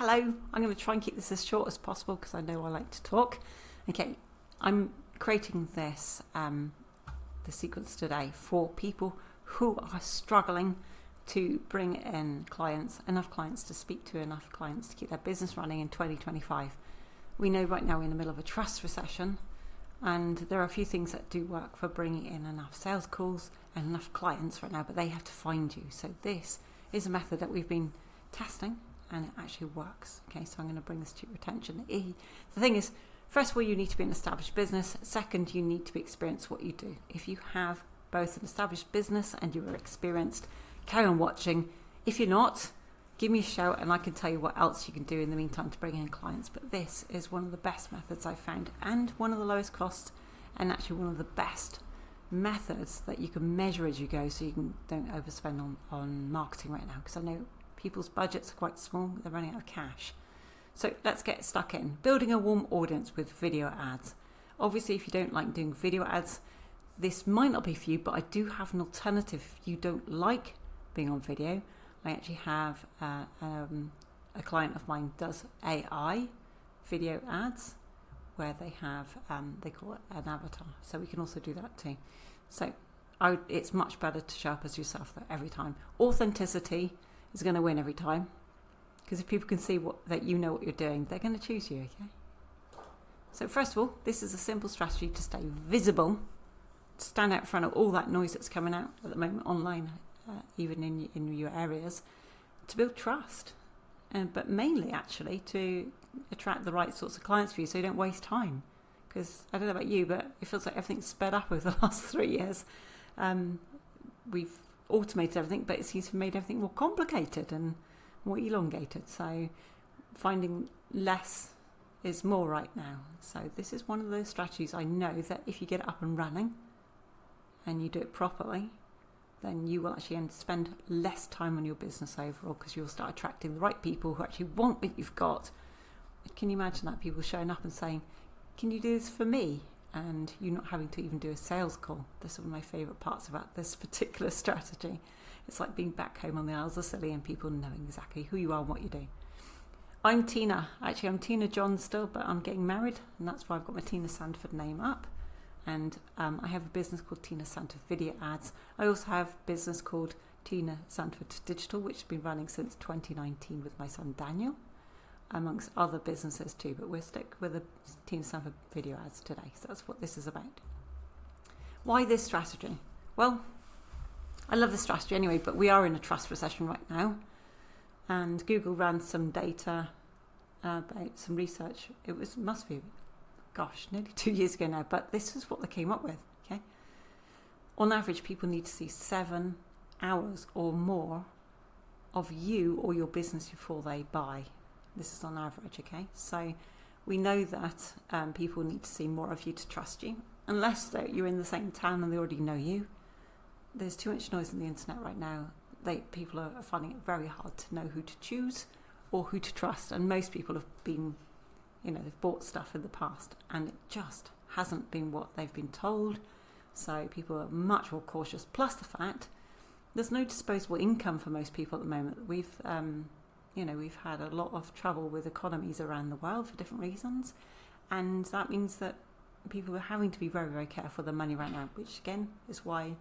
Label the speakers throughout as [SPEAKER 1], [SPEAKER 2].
[SPEAKER 1] Hello, I'm going to try and keep this as short as possible because I know I like to talk. Okay, I'm creating this the sequence today for people who are struggling to bring in clients, enough clients to speak to, enough clients to keep their business running in 2025. We know right now we're in the middle of a trust recession, and there are a few things that do work for bringing in enough sales calls and enough clients right now, but they have to find you. So this is a method that we've been testing and it actually works. Okay, so I'm going to bring this to your attention. The thing is, first of all, you need to be an established business. Second, you need to be experienced what you do. If you have both an established business and you are experienced, carry on watching. If you're not, give me a shout and I can tell you what else you can do in the meantime to bring in clients. But this is one of the best methods I've found, and one of the lowest cost, and actually one of the best methods that you can measure as you go, so you don't overspend on marketing right now, because I know people's budgets are quite small, they're running out of cash. So let's get stuck in. Building a warm audience with video ads. Obviously, if you don't like doing video ads, this might not be for you, but I do have an alternative if you don't like being on video. I actually have a client of mine does AI video ads where they have, they call it an avatar. So we can also do that too. So it's much better to show up as yourself though, every time. Authenticity is going to win every time, because if people can see that you know what you're doing, they're going to choose you, okay? So first of all, this is a simple strategy to stay visible, to stand out in front of all that noise that's coming out at the moment online, even in your areas, to build trust, but mainly actually to attract the right sorts of clients for you so you don't waste time. Because I don't know about you, but it feels like everything's sped up over the last 3 years. We've automated everything, but it seems to have made everything more complicated and more elongated. So finding less is more right now. So this is one of those strategies I know that if you get it up and running and you do it properly, then you will actually spend less time on your business overall, because you'll start attracting the right people who actually want what you've got. Can you imagine that? People showing up and saying, can you do this for me? And you not having to even do a sales call. That's one of my favourite parts about this particular strategy. It's like being back home on the Isles of Scilly and people knowing exactly who you are and what you do. I'm Tina. Actually, I'm Tina John still, but I'm getting married, and that's why I've got my Tina Sandford name up. And I have a business called Tina Sandford Video Ads. I also have a business called Tina Sandford Digital, which has been running since 2019 with my son Daniel, amongst other businesses too, but we'll stick with the Tina Sandford Video Ads today. So that's what this is about. Why this strategy? Well, I love this strategy anyway, but we are in a trust recession right now, and Google ran some data about some research. Must be nearly 2 years ago now, but this is what they came up with. Okay, on average, people need to see 7 hours or more of you or your business before they buy. This is on average, okay? So we know that people need to see more of you to trust you. Unless you're in the same town and they already know you. There's too much noise on the internet right now. People are finding it very hard to know who to choose or who to trust. And most people have been, they've bought stuff in the past and it just hasn't been what they've been told. So people are much more cautious. Plus the fact there's no disposable income for most people at the moment. We've had a lot of trouble with economies around the world for different reasons, and that means that people are having to be very, very careful with their money right now, which again is why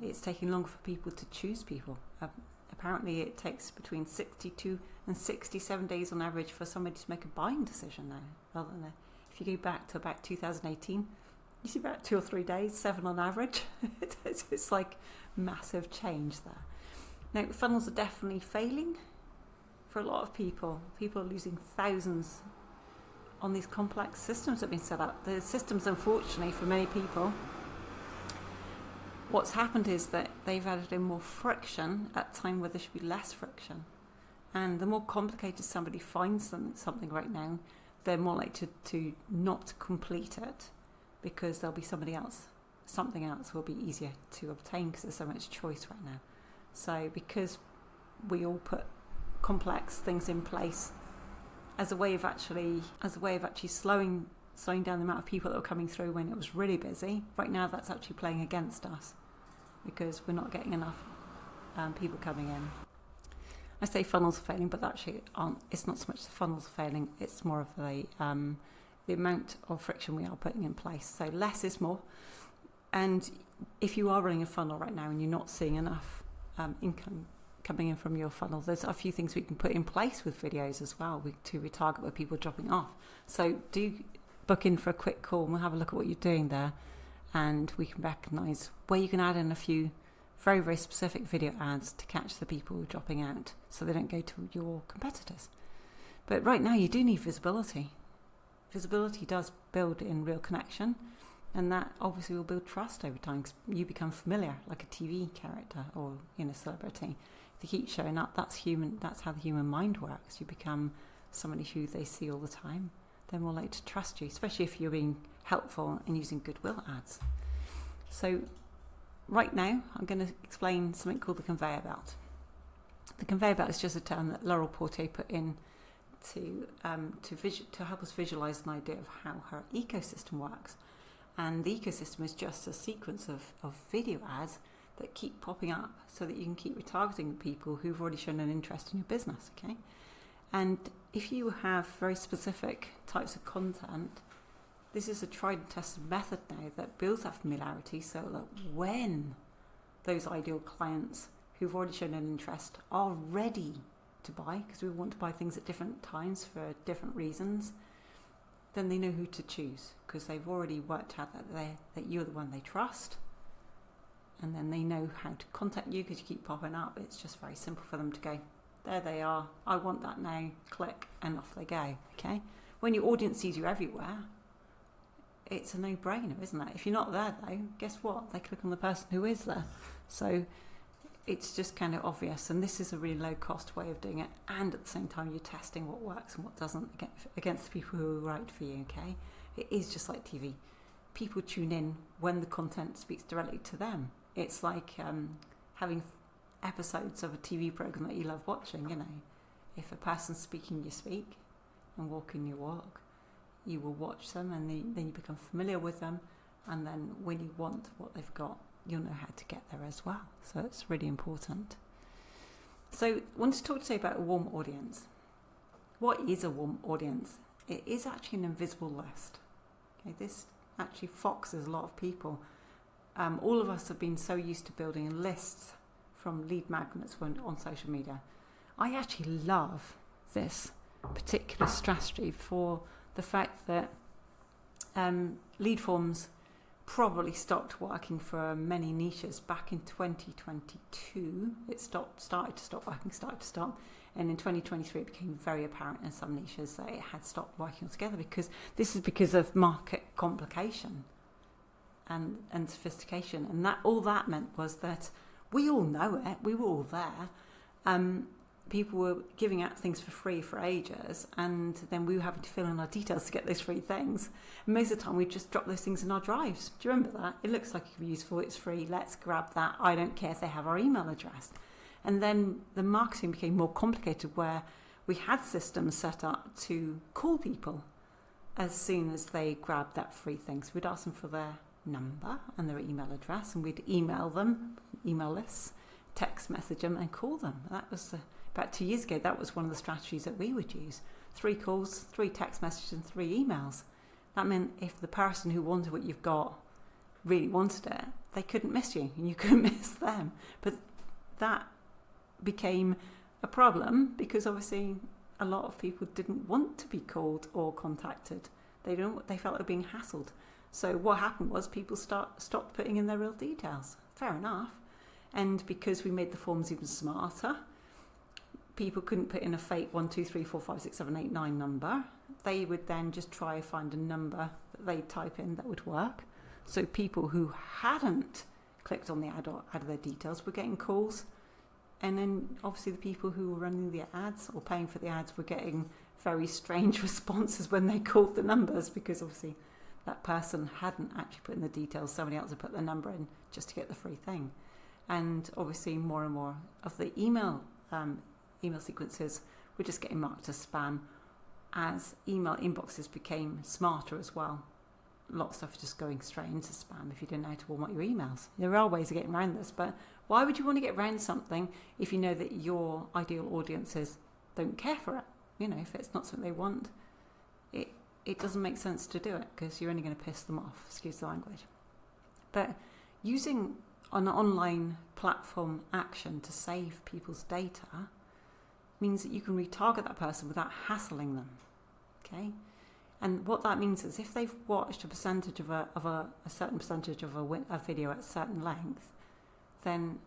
[SPEAKER 1] it's taking longer for people to choose people. Apparently it takes between 62 and 67 days on average for somebody to make a buying decision now, rather than if you go back to about 2018, you see about 2 or 3 days, 7 on average. It's like massive change there. Now, funnels are definitely failing. For a lot of people are losing thousands on these complex systems that have been set up. The systems, unfortunately, for many people, what's happened is that they've added in more friction at a time where there should be less friction. And the more complicated somebody finds something right now, they're more likely to not complete it, because there'll be something else will be easier to obtain because there's so much choice right now. So because we all put complex things in place as a way of actually slowing down the amount of people that were coming through when it was really busy, right now that's actually playing against us because we're not getting enough people coming in. I say funnels are failing, but actually it's not so much the funnels are failing, it's more of the amount of friction we are putting in place. So less is more. And if you are running a funnel right now and you're not seeing enough income coming in from your funnel, there's a few things we can put in place with videos as well to retarget where people are dropping off. So do book in for a quick call and we'll have a look at what you're doing there, and we can recognise where you can add in a few very, very specific video ads to catch the people who are dropping out so they don't go to your competitors. But right now you do need visibility. Visibility does build in real connection, and that obviously will build trust over time because you become familiar, like a TV character or celebrity. If you keep showing up, that's human. That's how the human mind works. You become somebody who they see all the time. They're more likely to trust you, especially if you're being helpful and using goodwill ads. So right now, I'm going to explain something called the conveyor belt. The conveyor belt is just a term that Laurel Portier put in to help us visualize an idea of how her ecosystem works. And the ecosystem is just a sequence of video ads that keep popping up so that you can keep retargeting people who've already shown an interest in your business, okay? And if you have very specific types of content, this is a tried and tested method now that builds that familiarity so that when those ideal clients who've already shown an interest are ready to buy, because we want to buy things at different times for different reasons, then they know who to choose because they've already worked out that you're the one they trust, and then they know how to contact you because you keep popping up. It's just very simple for them to go, there they are, I want that now, click, and off they go, okay? When your audience sees you everywhere, it's a no-brainer, isn't it? If you're not there though, guess what? They click on the person who is there. So it's just kind of obvious, and this is a really low-cost way of doing it, and at the same time you're testing what works and what doesn't against the people who are right for you, okay? It is just like TV. People tune in when the content speaks directly to them. It's like having episodes of a TV program that you love watching, If a person's speaking, you speak, and walking, you walk. You will watch them, and then you become familiar with them, and then when you want what they've got, you'll know how to get there as well. So it's really important. So I want to talk today about a warm audience. What is a warm audience? It is actually an invisible list. Okay, this actually foxes a lot of people. All of us have been so used to building lists from lead magnets on social media. I actually love this particular strategy for the fact that lead forms probably stopped working for many niches back in 2022. It started to stop working, and in 2023 it became very apparent in some niches that it had stopped working altogether, because this is because of market complication and sophistication, and that all that meant was that we all know it, we were all there. People were giving out things for free for ages, and then we were having to fill in our details to get those free things. And most of the time, we'd just drop those things in our drives. Do you remember that? It looks like it could be useful, it's free, let's grab that. I don't care if they have our email address. And then the marketing became more complicated, where we had systems set up to call people as soon as they grabbed that free thing. So we'd ask them for their number and their email address, and we'd email them, email lists, text message them, and call them. That was about 2 years ago, that was one of the strategies that we would use. 3 calls, 3 text messages, and 3 emails. That meant if the person who wanted what you've got really wanted it, they couldn't miss you, and you couldn't miss them. But that became a problem because obviously a lot of people didn't want to be called or contacted. They felt they were being hassled. So what happened was people stopped putting in their real details. Fair enough. And because we made the forms even smarter, people couldn't put in a fake 1, 2, 3, 4, 5, 6, 7, 8, 9 number. They would then just try to find a number that they'd type in that would work. So people who hadn't clicked on the ad or added their details were getting calls. And then obviously the people who were running the ads or paying for the ads were getting very strange responses when they called the numbers, because obviously that person hadn't actually put in the details. Somebody else had put their number in just to get the free thing. And obviously more and more of the email sequences were just getting marked as spam as email inboxes became smarter as well. A lot of stuff is just going straight into spam if you didn't know how to warm up your emails. There are ways of getting around this, but Why would you want to get around something if you know that your ideal audiences don't care for it? You know, if it's not something they want, it doesn't make sense to do it because you're only going to piss them off, excuse the language. But using an online platform action to save people's data means that you can retarget that person without hassling them, okay? And what that means is if they've watched a percentage of a certain percentage of a video at a certain length, then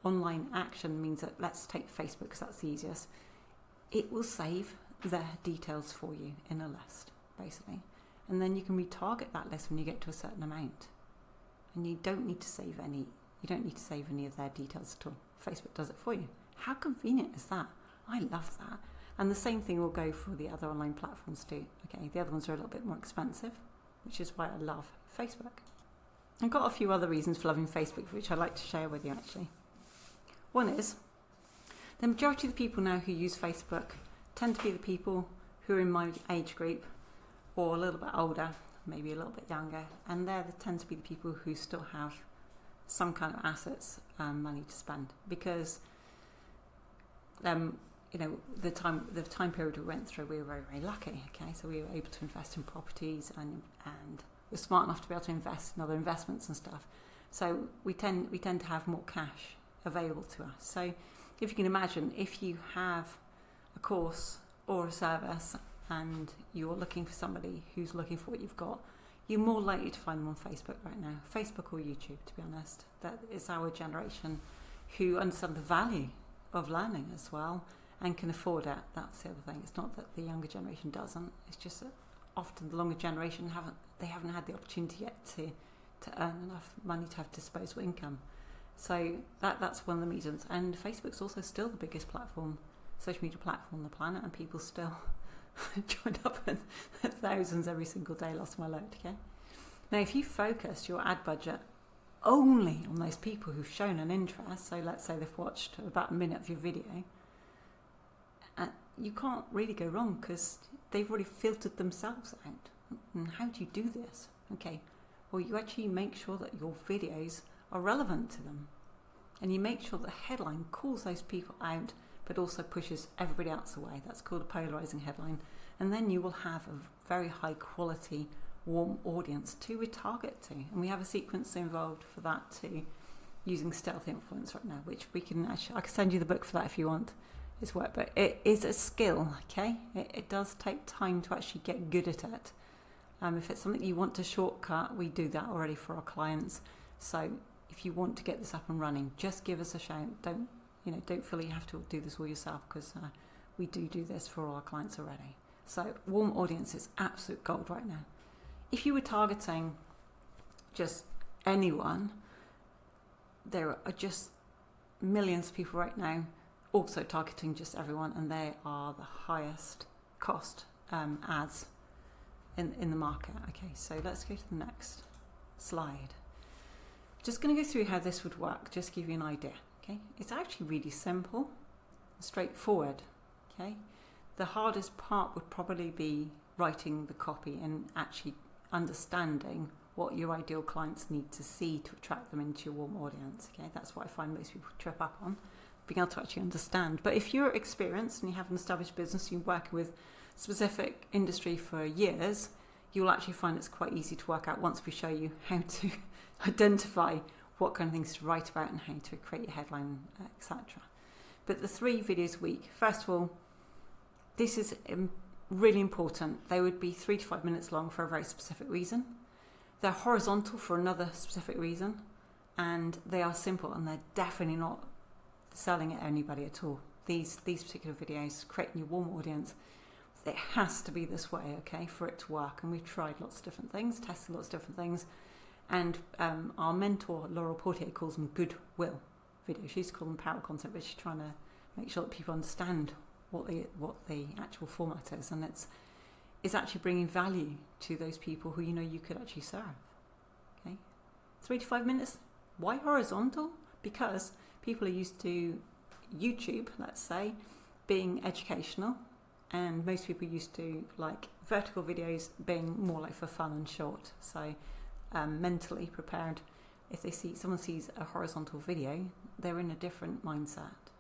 [SPEAKER 1] online action means that, let's take Facebook because that's the easiest, it will save their details for you in a list, basically. And then you can retarget that list when you get to a certain amount. And you don't need to save any of their details at all. Facebook does it for you. How convenient is that? I love that. And the same thing will go for the other online platforms too. Okay, the other ones are a little bit more expensive, which is why I love Facebook. I've got a few other reasons for loving Facebook, which I'd like to share with you actually. One is, the majority of the people now who use Facebook tend to be the people who are in my age group or a little bit older, maybe a little bit younger, and they tend to be the people who still have some kind of assets and money to spend because you know, the time period we went through, we were very, very lucky. Okay, so we were able to invest in properties and we're smart enough to be able to invest in other investments and stuff. So we tend to have more cash available to us. So if you can imagine, if you have a course or a service and you're looking for somebody who's looking for what you've got, you're more likely to find them on Facebook right now, Facebook or YouTube, to be honest. That is our generation who understand the value of learning as well and can afford it. That's the other thing. It's not that the younger generation doesn't. It's just that often the longer generation haven't had the opportunity yet to earn enough money to have disposable income. So that's one of the reasons. And Facebook's also still the biggest social media platform on the planet, and people still join up in thousands every single day. Lost my load. Okay. Now, if you focus your ad budget only on those people who've shown an interest, so let's say they've watched about a minute of your video, you can't really go wrong because they've already filtered themselves out. And how do you do this? Okay, well, you actually make sure that your videos are relevant to them, and you make sure the headline calls those people out but also pushes everybody else away. That's called a polarizing headline. And then you will have a very high quality warm audience to retarget to, and we have a sequence involved for that too, using stealth influence right now, which I can send you the book for that if you want. It's work, but it is a skill. Okay, it does take time to actually get good at it. If it's something you want to shortcut, we do that already for our clients. So if you want to get this up and running, just give us a shout. Don't feel you have to do this all yourself, because we do this for all our clients already. So warm audience is absolute gold right now. If you were targeting just anyone, there are just millions of people right now also targeting just everyone, and they are the highest cost ads in the market. Okay, so let's go to the next slide. Just going to go through how this would work, just to give you an idea. Okay, it's actually really simple, straightforward. Okay, the hardest part would probably be writing the copy and actually understanding what your ideal clients need to see to attract them into your warm audience. Okay, that's what I find most people trip up on, being able to actually understand. But if you're experienced and you have an established business, you've been working with specific industry for years, you'll actually find it's quite easy to work out once we show you how to identify what kind of things to write about and how to create your headline, etc. But the 3 videos a week, first of all, this is really important. They would be 3 to 5 minutes long for a very specific reason. They're horizontal for another specific reason, and they are simple, and they're definitely not selling at anybody at all. These particular videos, creating your warm audience, it has to be this way, okay, for it to work. And we've tried lots of different things, tested lots of different things, and our mentor Laurel Portier calls them goodwill videos. She used to call them power content, but she's trying to make sure that people understand what the actual format is, and it's actually bringing value to those people who you could actually serve. Okay, 3 to 5 minutes. Why horizontal? Because people are used to YouTube, let's say, being educational, and most people are used to like vertical videos being more like for fun and short. So mentally prepared if someone sees a horizontal video, they're in a different mindset.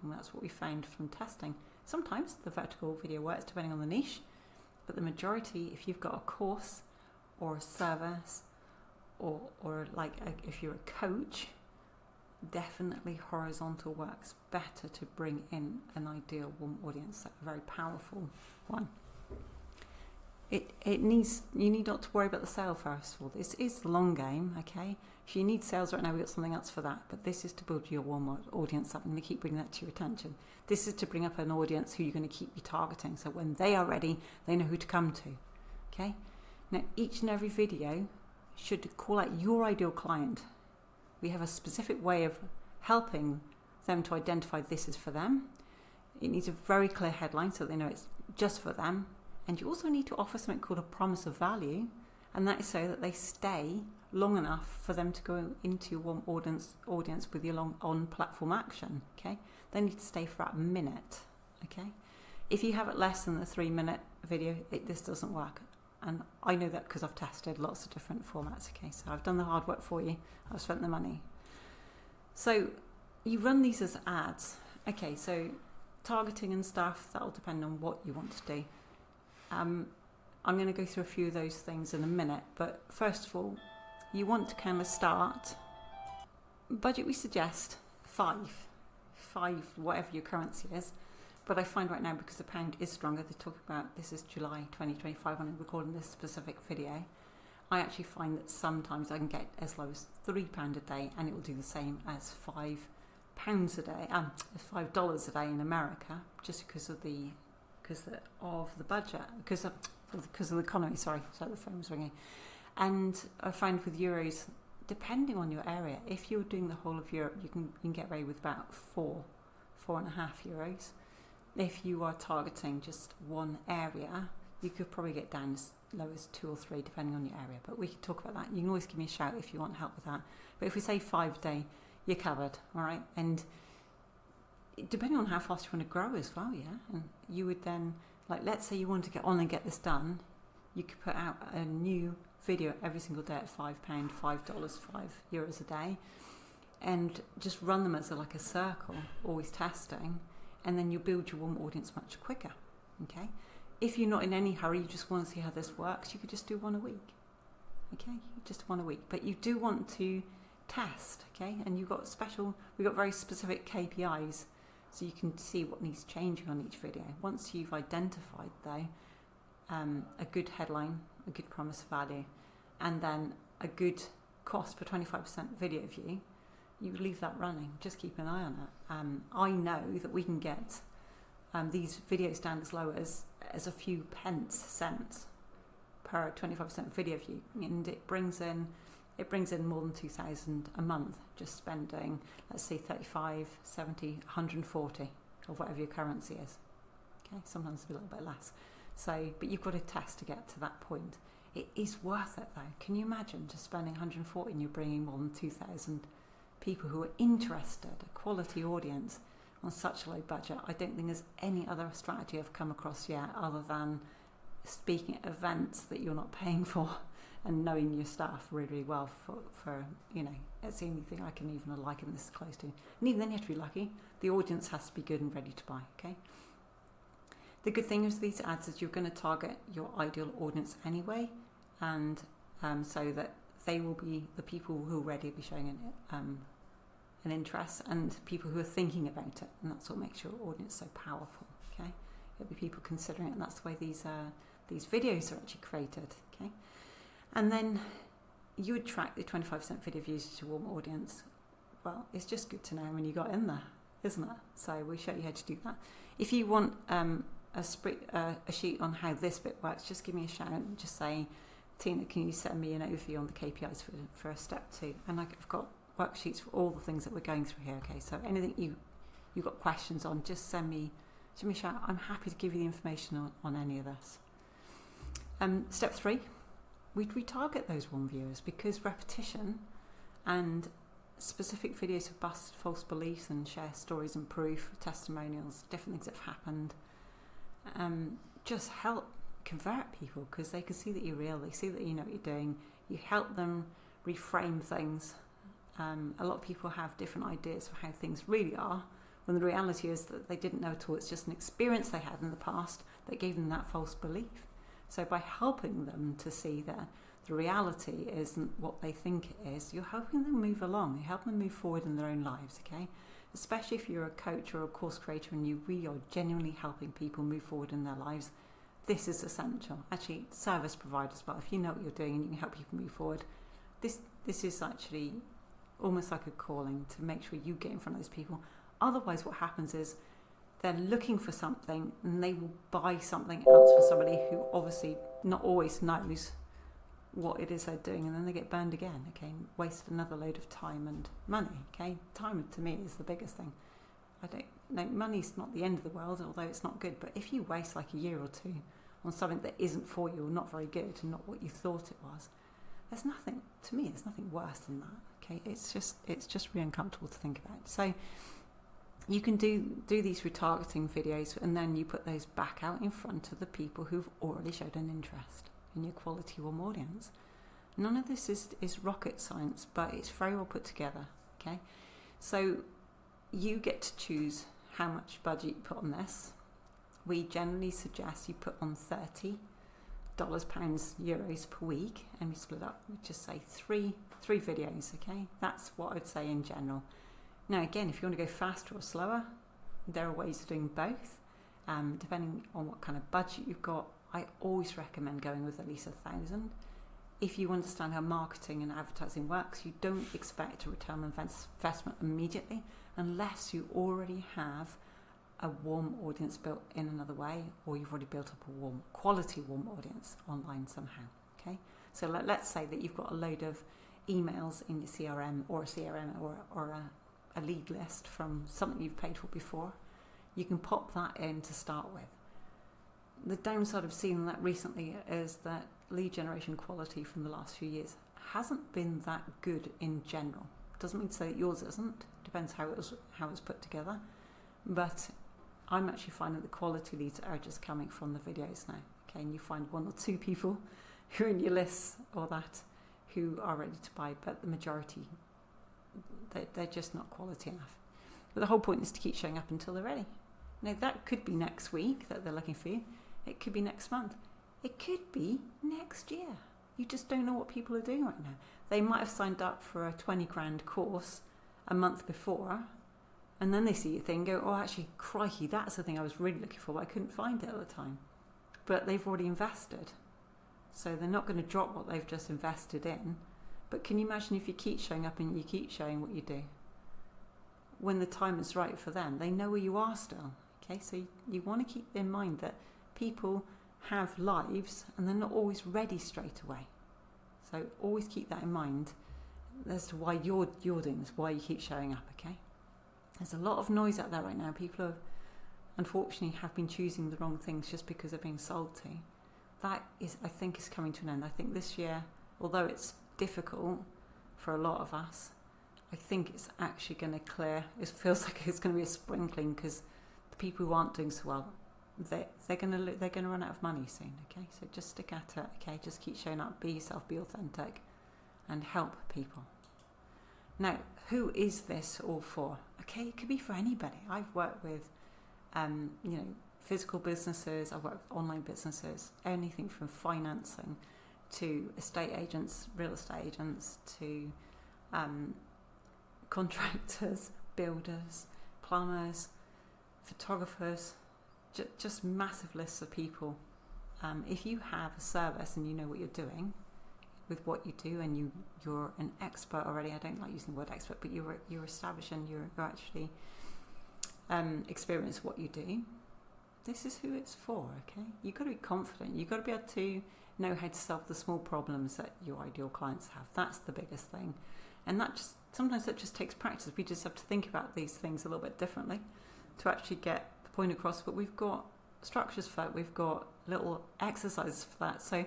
[SPEAKER 1] And that's what we found from testing. Sometimes the vertical video works depending on the niche, but the majority, if you've got a course or a service or like if you're a coach, definitely horizontal works better to bring in an ideal warm audience, a very powerful one. You need not to worry about the sale first of all. This is the long game, okay? If you need sales right now, we've got something else for that. But this is to build your warm audience up. I'm going to keep bringing that to your attention. This is to bring up an audience who you're going to keep you targeting. So when they are ready, they know who to come to, okay? Now, each and every video should call out your ideal client. We have a specific way of helping them to identify this is for them. It needs a very clear headline so they know it's just for them. And you also need to offer something called a promise of value, and that is so that they stay long enough for them to go into your warm audience with your long on-platform action, okay? They need to stay for about a minute, okay? If you have it less than the 3-minute video, this doesn't work. And I know that because I've tested lots of different formats, okay? So I've done the hard work for you. I've spent the money. So you run these as ads. Okay, so targeting and stuff, that'll depend on what you want to do. I'm going to go through a few of those things in a minute, but first of all, you want to kind of start. Budget, we suggest five, whatever your currency is. But I find right now, because the pound is stronger, they talk about, this is July 2025 when I'm recording this specific video, I actually find that sometimes I can get as low as £3 a day, and it will do the same as £5 a day, $5 a day in America, just because of the budget, because of the economy. Sorry, the phone was ringing. And I find with euros, depending on your area, if you're doing the whole of Europe, you can get away with about 4.5 euros. If you are targeting just one area, you could probably get down as low as 2 or 3, depending on your area. But we can talk about that. You can always give me a shout if you want help with that. But if we say 5 a day, you're covered, all right? And depending on how fast you want to grow as well, yeah? And you would then, like, let's say you want to get on and get this done, you could put out a new video every single day at £5, $5, €5 a day, and just run them as like a circle, always testing, and then you build your warm audience much quicker, okay? If you're not in any hurry, you just want to see how this works, you could just do one a week, okay? Just one a week. But you do want to test, okay? And we've got very specific KPIs, so you can see what needs changing on each video. Once you've identified, though, a good headline, a good promise of value, and then a good cost per 25% video view, you leave that running. Just keep an eye on it. I know that we can get these videos down as low as a few cents per 25% video view, and it brings in more than 2,000 a month, just spending, let's say, 35, 70, 140 of whatever your currency is. Okay, sometimes a little bit less. So, but you've got to test to get to that point. It is worth it, though. Can you imagine just spending 140 and you're bringing more than 2,000 people who are interested, a quality audience, on such a low budget? I don't think there's any other strategy I've come across yet other than speaking at events that you're not paying for and knowing your staff really, really well for it's the only thing I can even liken this close to. And even then you have to be lucky. The audience has to be good and ready to buy, okay? The good thing is these ads is you're going to target your ideal audience anyway, and so that they will be the people who are ready to be showing an interest, and people who are thinking about it, and that's what makes your audience so powerful, okay? It'll be people considering it, and that's the way these videos are actually created, okay? And then you would track the 25% video views to your warm audience. Well, it's just good to know when you got in there, isn't it? So we'll show you how to do that. If you want a sheet on how this bit works, just give me a shout and just say, Tina, can you send me an overview on the KPIs for step 2? And I've got worksheets for all the things that we're going through here, okay? So anything you've got questions on, just send me a shout. I'm happy to give you the information on any of this. Step 3, we retarget those warm viewers, because repetition and specific videos of busted false beliefs and share stories and proof, testimonials, different things that have happened, just help convert people, because they can see that you're real, they see that you know what you're doing, you help them reframe things A lot of people have different ideas of how things really are, when the reality is that they didn't know at all. It's just an experience they had in the past that gave them that false belief. So by helping them to see that the reality isn't what they think it is, you're helping them move along. You're helping them move forward in their own lives, okay? Especially if you're a coach or a course creator and you really are genuinely helping people move forward in their lives, this is essential. Actually, service providers as well. If you know what you're doing and you can help people move forward, this is actually almost like a calling to make sure you get in front of those people. Otherwise, what happens is they're looking for something and they will buy something else for somebody who obviously not always knows what it is they're doing, and then they get burned again, okay, wasted another load of time and money, okay. Time to me is the biggest thing. I don't know, money's not the end of the world, although it's not good, but if you waste like a year or two on something that isn't for you or not very good and not what you thought it was, there's nothing worse than that, okay. It's just really uncomfortable to think about. So you can do these retargeting videos, and then you put those back out in front of the people who've already showed an interest in your quality warm audience. None of this is rocket science, but it's very well put together, okay. So you get to choose how much budget you put on this. We generally suggest you put on $30, pounds, euros per week, and we split up, we just say three videos, okay. That's what I'd say in general. Now again, if you want to go faster or slower, there are ways of doing both, depending on what kind of budget you've got. I always recommend going with at least 1,000. If you understand how marketing and advertising works, you don't expect a return on investment immediately unless you already have a warm audience built in another way, or you've already built up a quality warm audience online somehow, okay? So let's say that you've got a load of emails in your CRM or a lead list from something you've paid for before. You can pop that in to start with. The downside of seeing that recently is that lead generation quality from the last few years hasn't been that good in general. Doesn't mean to say that yours isn't. Depends how it was put together. But I'm actually finding the quality leads are just coming from the videos now. Okay, and you find one or two people who are in your lists or that who are ready to buy, but the majority, they're just not quality enough. But the whole point is to keep showing up until they're ready. Now that could be next week that they're looking for you. It could be next month. It could be next year. You just don't know what people are doing right now. They might have signed up for a 20 grand course a month before, and then they see your thing and go, oh, actually, crikey, that's the thing I was really looking for, but I couldn't find it at the time. But they've already invested. So they're not going to drop what they've just invested in. But can you imagine if you keep showing up and you keep showing what you do? When the time is right for them, they know where you are still. Okay, so you want to keep in mind that people have lives and they're not always ready straight away. So always keep that in mind as to why you're doing this, why you keep showing up, okay? There's a lot of noise out there right now. People have, unfortunately, have been choosing the wrong things just because they're being sold to. That is, I think, is coming to an end. I think this year, although it's difficult for a lot of us, I think it's actually going to clear. It feels like it's going to be a sprinkling, because the people who aren't doing so well, they're going to run out of money soon. Okay, so just stick at it. Okay, just keep showing up, be yourself, be authentic, and help people. Now, who is this all for? Okay, it could be for anybody. I've worked with, physical businesses. I've worked with online businesses. Anything from financing to estate agents, real estate agents, to contractors, builders, plumbers, photographers, just massive lists of people. If you have a service and you know what you're doing with what you do, and you're an expert already, I don't like using the word expert, but you're established and you're actually experienced what you do, this is who it's for, okay? You've got to be confident. You've got to be able to know how to solve the small problems that your ideal clients have. That's the biggest thing. And sometimes that just takes practice. We just have to think about these things a little bit differently to actually get the point across. But we've got structures for that. We've got little exercises for that. So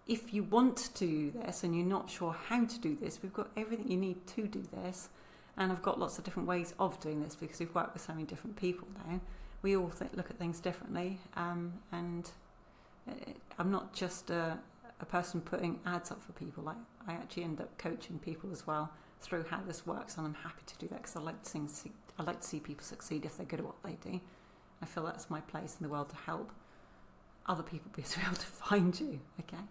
[SPEAKER 1] if you want to do this and you're not sure how to do this, we've got everything you need to do this. And I've got lots of different ways of doing this, because we've worked with so many different people now. We all look at things differently. And I'm not just a person putting ads up for people. I actually end up coaching people as well through how this works, and I'm happy to do that because I like to see people succeed if they're good at what they do. I feel that's my place in the world, to help other people be able to find you. Okay,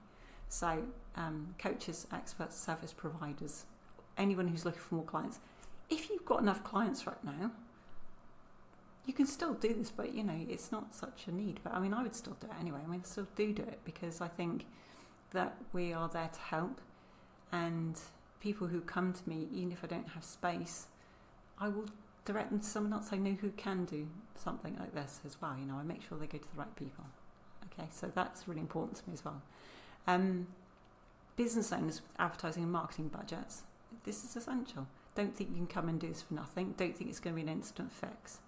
[SPEAKER 1] so coaches, experts, service providers, anyone who's looking for more clients. If you've got enough clients right now, you can still do this, but it's not such a need. But I would still do it anyway. I still do it because I think that we are there to help, and people who come to me, even if I don't have space, I will direct them to someone else I know who can do something like this as well. I make sure they go to the right people. Okay, so that's really important to me as well. Business owners, advertising and marketing budgets, this is essential. Don't think you can come and do this for nothing. Don't think it's going to be an instant fix.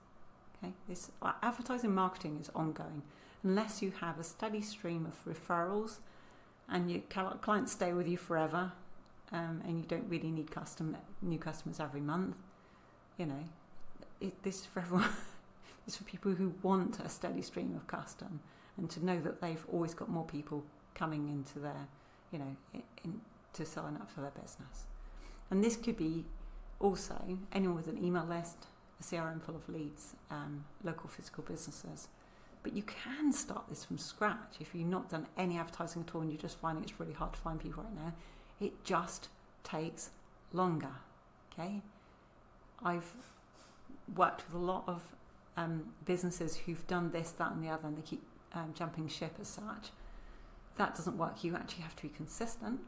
[SPEAKER 1] Okay, this advertising and marketing is ongoing. Unless you have a steady stream of referrals and your clients stay with you forever, and you don't really need new customers every month, this is for everyone. It's for people who want a steady stream of custom and to know that they've always got more people coming into their, to sign up for their business. And this could be also anyone with an email list, a CRM full of leads, local physical businesses. But you can start this from scratch if you've not done any advertising at all and you're just finding it's really hard to find people right now. It just takes longer. Okay, I've worked with a lot of businesses who've done this, that, and the other, and they keep jumping ship as such. That doesn't work. You actually have to be consistent.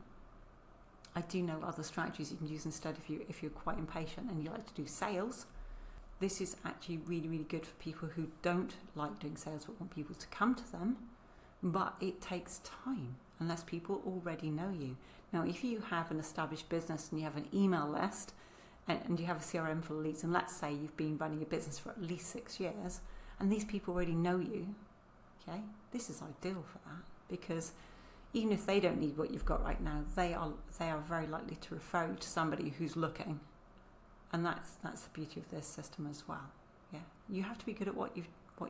[SPEAKER 1] I do know other strategies you can use instead if you're quite impatient and you like to do sales. This is actually really, really good for people who don't like doing sales but want people to come to them. But it takes time unless people already know you. Now, if you have an established business and you have an email list and you have a CRM full of leads, and let's say you've been running a business for at least 6 years and these people already know you, okay, this is ideal for that, because even if they don't need what you've got right now, they are very likely to refer you to somebody who's looking. And that's the beauty of this system as well. Yeah, you have to be good at what you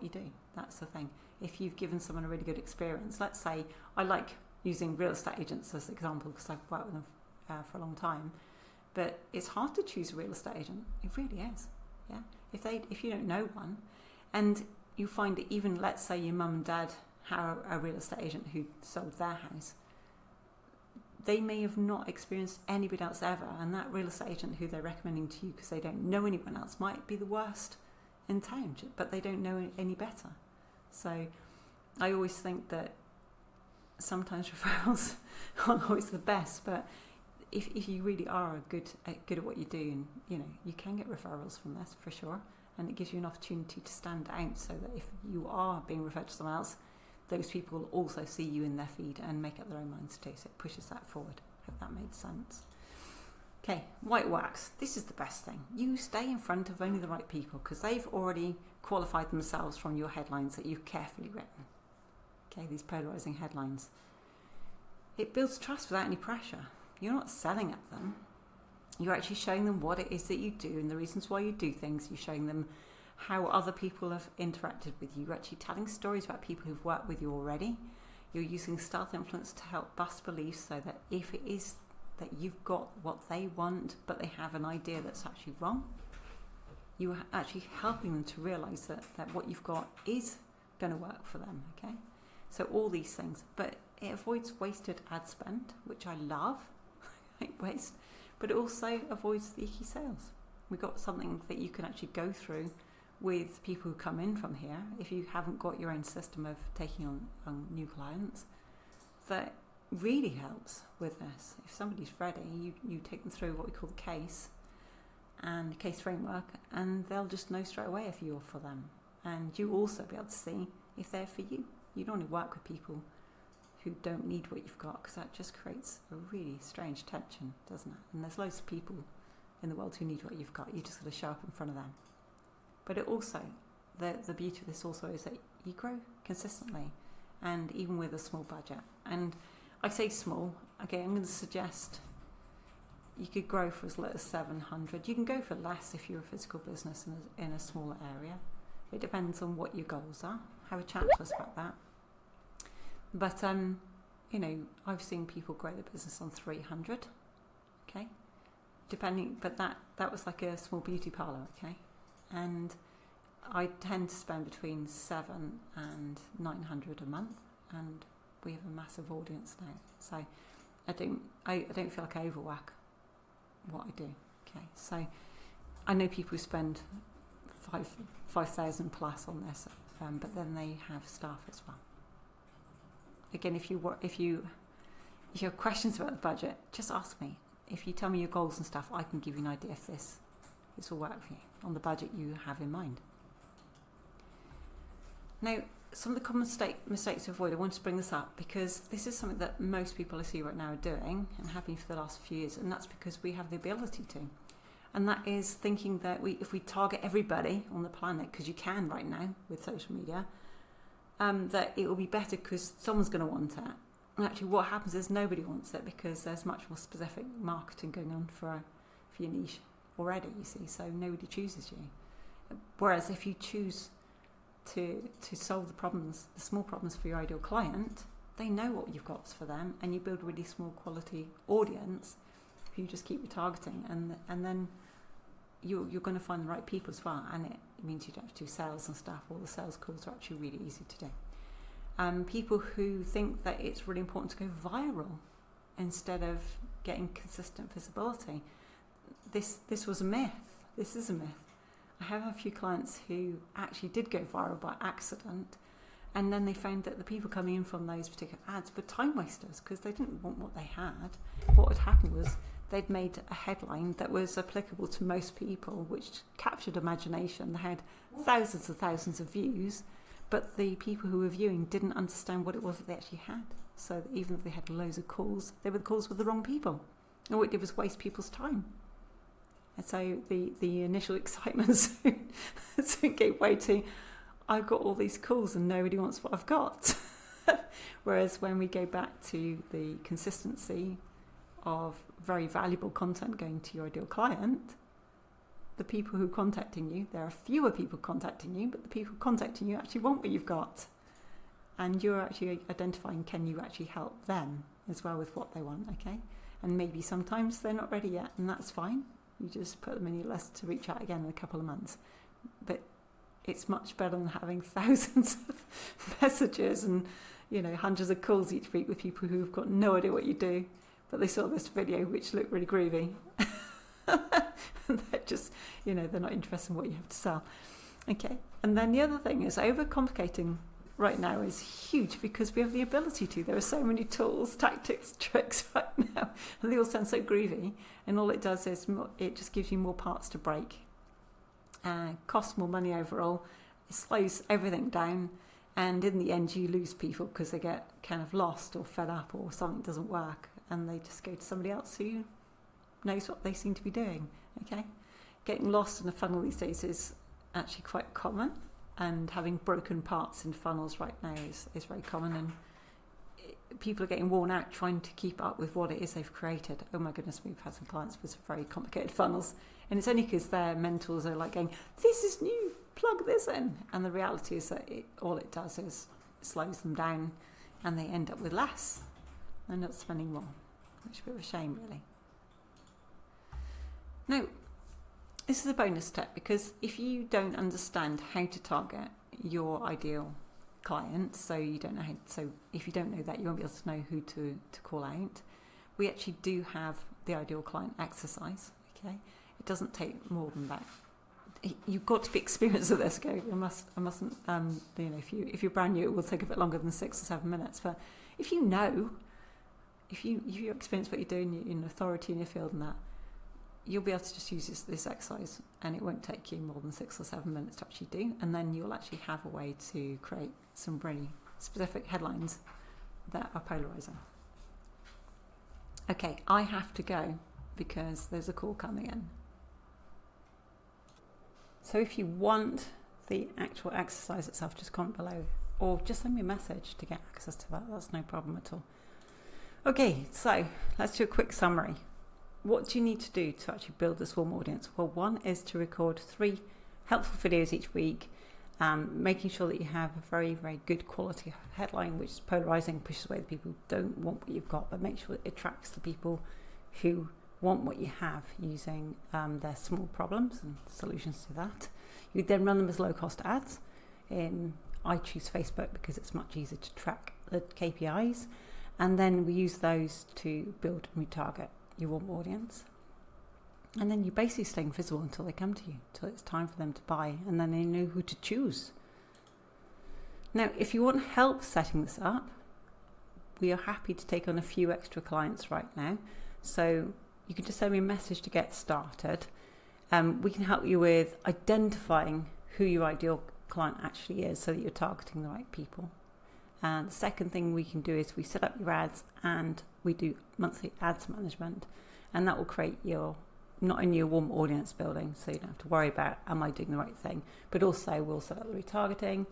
[SPEAKER 1] do. That's the thing. If you've given someone a really good experience, let's say I like using real estate agents as an example because I've worked with them for a long time, but it's hard to choose a real estate agent. It really is. Yeah, if you don't know one, and you find that even let's say your mum and dad have a real estate agent who sold their house, they may have not experienced anybody else ever, and that real estate agent who they're recommending to you because they don't know anyone else might be the worst in town, but they don't know any better. So I always think that sometimes referrals aren't always the best, but if you really are good at what you do, and you can get referrals from this for sure, and it gives you an opportunity to stand out so that if you are being referred to someone else, those people will also see you in their feed and make up their own minds too. So it pushes that forward. Hope that made sense. Okay, white wax. This is the best thing. You stay in front of only the right people because they've already qualified themselves from your headlines that you've carefully written. Okay, these polarizing headlines. It builds trust without any pressure. You're not selling at them. You're actually showing them what it is that you do and the reasons why you do things. You're showing them how other people have interacted with you. You're actually telling stories about people who've worked with you already. You're using stealth influence to help bust beliefs so that if it is that you've got what they want but they have an idea that's actually wrong, you are actually helping them to realise that what you've got is going to work for them. Okay, so all these things, but it avoids wasted ad spend, which I love. I hate waste, but it also avoids the icky sales. We've got something that you can actually go through with people who come in from here, if you haven't got your own system of taking on new clients, that really helps with this. If somebody's ready, you take them through what we call the case and case framework, and they'll just know straight away if you're for them. And you also be able to see if they're for you. You don't want to work with people who don't need what you've got, because that just creates a really strange tension, doesn't it? And there's loads of people in the world who need what you've got. You just got to show up in front of them. But it also, the beauty of this also is that you grow consistently, and even with a small budget. And I say small, okay, I'm going to suggest you could grow for as little as 700. You can go for less if you're a physical business in a smaller area. It depends on what your goals are. Have a chat to us about that. But, I've seen people grow their business on 300, okay? depending, but that was like a small beauty parlour, okay? And I tend to spend between 700 and 900 a month, and we have a massive audience now. So I don't feel like I overwork what I do. Okay, so I know people who spend 5,000 plus on this, but then they have staff as well. Again, if you have questions about the budget, just ask me. If you tell me your goals and stuff, I can give you an idea if this will work for you on the budget you have in mind. Now, some of the common mistakes to avoid, I want to bring this up because this is something that most people I see right now are doing and have been for the last few years, and that's because we have the ability to. And that is thinking that if we target everybody on the planet, because you can right now with social media, that it will be better because someone's going to want it. And actually what happens is nobody wants it because there's much more specific marketing going on for your niche already, you see, so nobody chooses you. Whereas if you choose to solve the problems, the small problems for your ideal client, they know what you've got for them, and you build a really small quality audience if you just keep retargeting, and then you're going to find the right people as well, and it means you don't have to do sales and stuff. All the sales calls are actually really easy to do. People who think that it's really important to go viral instead of getting consistent visibility, this was a myth. This is a myth. I have a few clients who actually did go viral by accident, and then they found that the people coming in from those particular ads were time wasters because they didn't want what they had. What had happened was they'd made a headline that was applicable to most people, which captured imagination. They had thousands of views, but the people who were viewing didn't understand what it was that they actually had. So that even if they had loads of calls, they were the calls with the wrong people. And what it did was waste people's time. And so the initial excitement soon gave way to, I've got all these calls and nobody wants what I've got. Whereas when we go back to the consistency of very valuable content going to your ideal client, the people who are contacting you, there are fewer people contacting you, but the people contacting you actually want what you've got. And you're actually identifying, can you actually help them as well with what they want, okay? And maybe sometimes they're not ready yet, and that's fine. You just put them in your list to reach out again in a couple of months. But it's much better than having thousands of messages and, hundreds of calls each week with people who've got no idea what you do, but they saw this video which looked really groovy. They're just, they're not interested in what you have to sell. Okay. And then the other thing is overcomplicating right now is huge because we have the ability to. There are so many tools, tactics, tricks right now, and they all sound so groovy. And all it does is it just gives you more parts to break, costs more money overall. It slows everything down, and in the end, you lose people because they get kind of lost or fed up or something doesn't work, and they just go to somebody else who knows what they seem to be doing. Okay, getting lost in a funnel these days is actually quite common. And having broken parts in funnels right now is very common, and people are getting worn out trying to keep up with what it is they've created. Oh my goodness, we've had some clients with some very complicated funnels, and it's only because their mentors are like going, this is new, plug this in. And the reality is that all it does is slows them down, and they end up with less. They're not spending more, which is a bit of a shame, really. Now, this is a bonus tip, because if you don't understand how to target your ideal client, so if you don't know that, you won't be able to know who to call out. We actually do have the ideal client exercise. Okay, it doesn't take more than that. You've got to be experienced at this. Okay, I mustn't. If you're brand new, it will take a bit longer than 6 or 7 minutes. But if you experience what you're doing, you're in authority in your field and that, you'll be able to just use this exercise, and it won't take you more than 6 or 7 minutes to actually do. And then you'll actually have a way to create some really specific headlines that are polarizing. Okay, I have to go because there's a call coming in. So if you want the actual exercise itself, just comment below, or just send me a message to get access to that. That's no problem at all. Okay, so let's do a quick summary. What do you need to do to actually build this warm audience? Well, one is to record 3 helpful videos each week, making sure that you have a very, very good quality headline, which is polarizing, pushes away the people who don't want what you've got, but make sure it attracts the people who want what you have using their small problems and solutions to that. You then run them as low-cost ads. I choose Facebook because it's much easier to track the KPIs, and then we use those to build and retarget your warm audience. And then you basically stay invisible until they come to you, until it's time for them to buy, and then they know who to choose. Now, if you want help setting this up, we are happy to take on a few extra clients right now. So you can just send me a message to get started. We can help you with identifying who your ideal client actually is so that you're targeting the right people. And the second thing we can do is we set up your ads and we do monthly ads management, and that will create not only your warm audience building, so you don't have to worry about am I doing the right thing, but also we'll set up the retargeting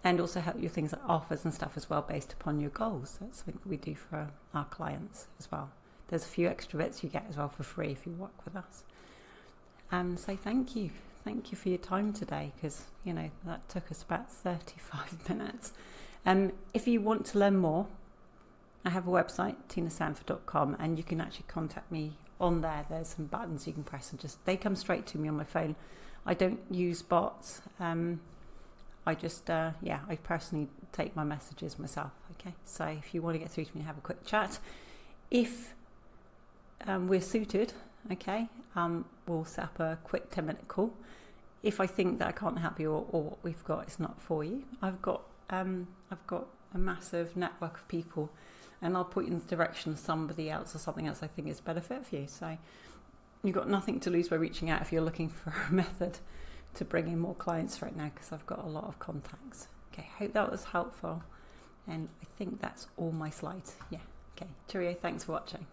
[SPEAKER 1] and also help you things like offers and stuff as well based upon your goals. That's something that we do for our clients as well. There's a few extra bits you get as well for free if you work with us. So thank you for your time today, because that took us about 35 minutes. If you want to learn more, I have a website, tinasanford.com, and you can actually contact me on there. There's some buttons you can press and they come straight to me on my phone. I don't use bots. I personally take my messages myself. Okay, so if you want to get through to me and have a quick chat, if we're suited, okay, we'll set up a quick 10-minute call. If I think that I can't help you or what we've got is not for you, I've got a massive network of people, and I'll put you in the direction of somebody else or something else I think is better fit for you. So you've got nothing to lose by reaching out if you're looking for a method to bring in more clients right now, because I've got a lot of contacts. Okay, hope that was helpful, and I think that's all my slides. Yeah, okay, cheerio, thanks for watching.